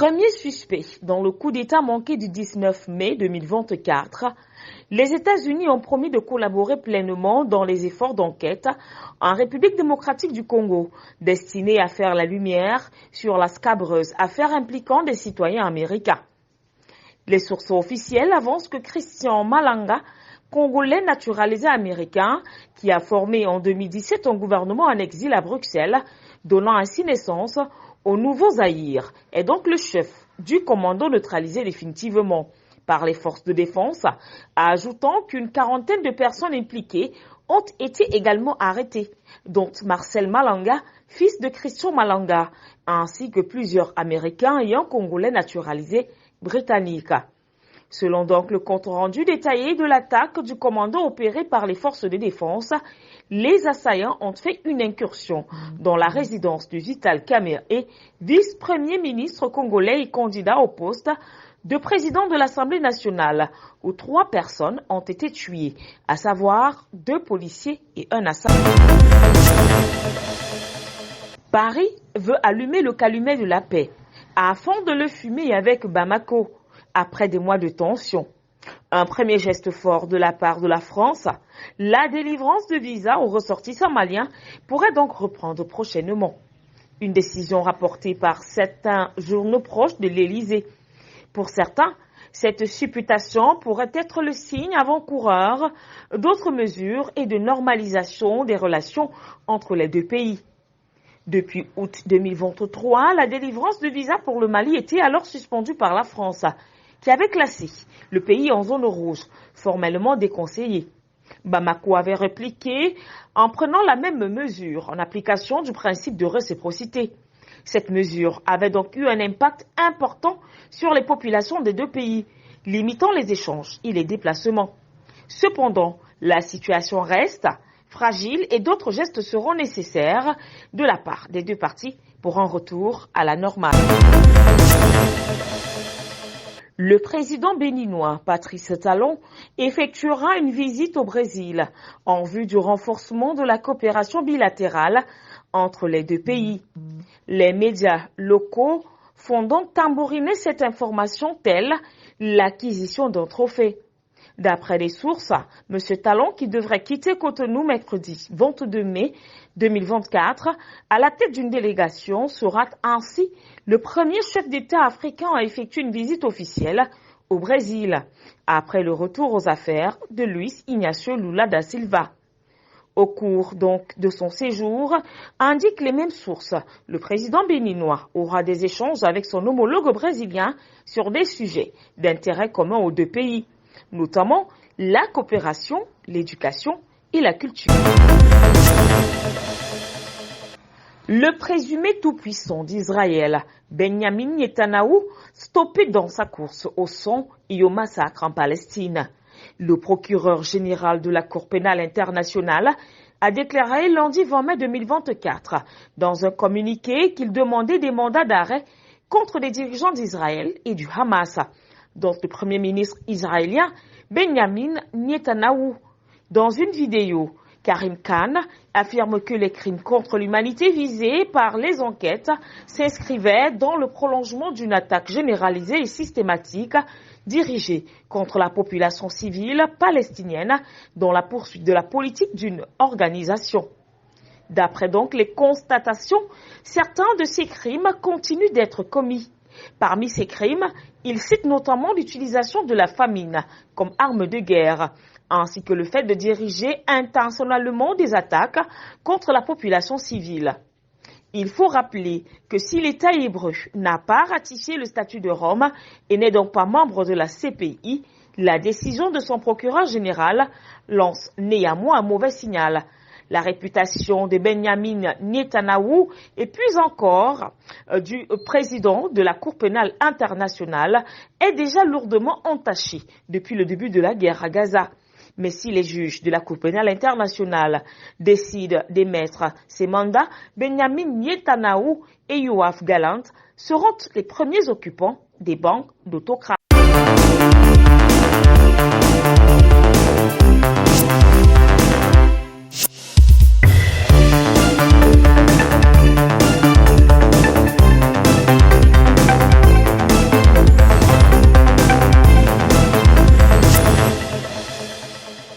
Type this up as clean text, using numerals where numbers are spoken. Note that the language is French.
Premier suspect dans le coup d'État manqué du 19 mai 2024, les États-Unis ont promis de collaborer pleinement dans les efforts d'enquête en République démocratique du Congo, destinés à faire la lumière sur la scabreuse affaire impliquant des citoyens américains. Les sources officielles avancent que Christian Malanga, Congolais naturalisé américain, qui a formé en 2017 un gouvernement en exil à Bruxelles, donnant ainsi naissance au nouveau Zaïre, est donc le chef du commando neutralisé définitivement par les forces de défense, ajoutant qu'une quarantaine de personnes impliquées ont été également arrêtées, dont Marcel Malanga, fils de Christian Malanga, ainsi que plusieurs Américains et un Congolais naturalisé britannique. Selon donc le compte-rendu détaillé de l'attaque du commando opéré par les forces de défense, les assaillants ont fait une incursion dans la résidence du Vital Kamerhe, vice-premier ministre congolais et candidat au poste de président de l'Assemblée nationale, où 3 personnes ont été tuées, à savoir 2 policiers et un assaillant. Paris veut allumer le calumet de la paix, afin de le fumer avec Bamako. Après des mois de tension. Un premier geste fort de la part de la France, la délivrance de visas aux ressortissants maliens pourrait donc reprendre prochainement. Une décision rapportée par certains journaux proches de l'Élysée. Pour certains, cette supputation pourrait être le signe avant-coureur d'autres mesures et de normalisation des relations entre les deux pays. Depuis août 2023, la délivrance de visas pour le Mali était alors suspendue par la France, qui avait classé le pays en zone rouge, formellement déconseillé. Bamako avait répliqué en prenant la même mesure en application du principe de réciprocité. Cette mesure avait donc eu un impact important sur les populations des deux pays, limitant les échanges et les déplacements. Cependant, la situation reste fragile et d'autres gestes seront nécessaires de la part des deux parties pour un retour à la normale. Le président béninois Patrice Talon effectuera une visite au Brésil en vue du renforcement de la coopération bilatérale entre les deux pays. Les médias locaux font donc tambouriner cette information telle l'acquisition d'un trophée. D'après les sources, M. Talon, qui devrait quitter Cotonou mercredi 22 mai 2024, à la tête d'une délégation, sera ainsi le premier chef d'État africain à effectuer une visite officielle au Brésil, après le retour aux affaires de Luiz Inácio Lula da Silva. Au cours donc de son séjour, indiquent les mêmes sources, le président béninois aura des échanges avec son homologue brésilien sur des sujets d'intérêt commun aux deux pays, notamment la coopération, l'éducation et la culture. Le présumé tout-puissant d'Israël, Benjamin Netanyahou, stoppé dans sa course au sang et au massacre en Palestine. Le procureur général de la Cour pénale internationale a déclaré lundi 20 mai 2024 dans un communiqué qu'il demandait des mandats d'arrêt contre les dirigeants d'Israël et du Hamas, dont le premier ministre israélien Benjamin Netanyahou. Dans une vidéo, Karim Khan affirme que les crimes contre l'humanité visés par les enquêtes s'inscrivaient dans le prolongement d'une attaque généralisée et systématique dirigée contre la population civile palestinienne dans la poursuite de la politique d'une organisation. D'après donc les constatations, certains de ces crimes continuent d'être commis. Parmi ces crimes, il cite notamment l'utilisation de la famine comme arme de guerre, ainsi que le fait de diriger intentionnellement des attaques contre la population civile. Il faut rappeler que si l'État hébreu n'a pas ratifié le statut de Rome et n'est donc pas membre de la CPI, la décision de son procureur général lance néanmoins un mauvais signal. La réputation de Benjamin Netanyahou et plus encore du président de la Cour pénale internationale est déjà lourdement entachée depuis le début de la guerre à Gaza. Mais si les juges de la Cour pénale internationale décident d'émettre ces mandats, Benjamin Netanyahou et Yoav Gallant seront les premiers occupants des bancs d'autocrates.